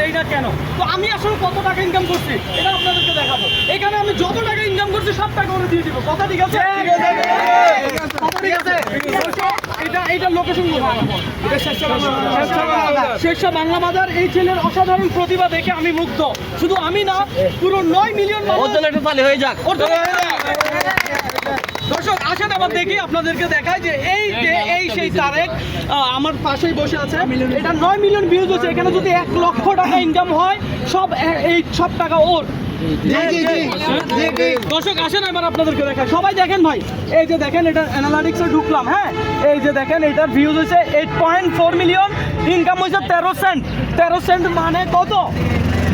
দেই না কেন। তো আমি আসলে কত টাকা ইনকাম করছি এটা আপনাদেরকে দেখাবো। এখানে আমি যত টাকা ইনকাম করছি সব টাকা ওরে দিয়ে দিব। কথা ঠিক আছে? কথা ঠিক আছে? এটা লোকেশন শেরশাহ বাংলা বাজার। এই ছেলের অসাধারণ প্রতিভা দেখে আমি মুগ্ধ। শুধু আমি না, পুরো 9 মিলিয়ন হয়ে যাক। দর্শক আসেন আবার দেখি, আপনাদেরকে দেখায় যে এই সেই তারেক আমার পাশেই বসে আছে। এটা 9 মিলিয়ন ভিউজ হচ্ছে। এখানে যদি 1 লক্ষ টাকা ইনকাম হয় সব টাকা ওর। দর্শক আসেন এবার আপনাদেরকে দেখায়, সবাই দেখেন ভাই। এই যে দেখেন, এটা অ্যানালিটিক্সে ঢুকলাম। হ্যাঁ, এই যে দেখেন, এটার ভিউজ হচ্ছে 8.4 মিলিয়ন, ইনকাম হচ্ছে 13 সেন্ট। 13 সেন্ট মানে কত?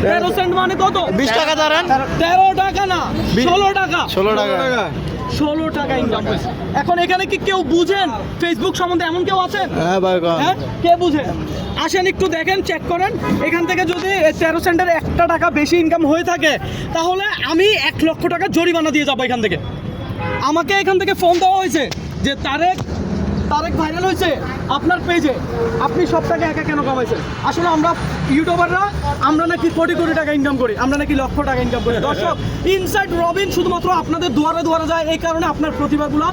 13 সেন্ট মানে কত? 20 টাকা ধরেন। 13 টাকা না, 16 টাকা। 16 টাকা। 16 টাকা ইনকাম হয়েছে। এখন এখানে কি কেউ বুঝেন ফেসবুক সম্বন্ধে? এমন কেউ আছেন? হ্যাঁ ভাই, হ্যাঁ, কে বুঝে? আসেন একটু দেখেন, চেক করেন। এখান থেকে যদি 13 সেন্টের 1 টাকা বেশি ইনকাম হয়ে থাকে, তাহলে আমি 1 লক্ষ টাকা জরিমানা দিয়ে যাবো এখান থেকে। আমাকে এখান থেকে ফোন দেওয়া হয়েছে যে তারেক ভাইরাল হয়েছে আপনার পেজে, আপনি সব টাকা একা কেন কামাইছেন? আসলে আমরা ইউটিউবাররা আমরা নাকি কোটি কোটি টাকা ইনকাম করি, আমরা নাকি লক্ষ টাকা ইনকাম করি। দর্শক, ইনসাইড রবিন শুধুমাত্র আপনাদের দুয়ারে দুয়ারে যায়, এই কারণে আপনার প্রতিভাগুলো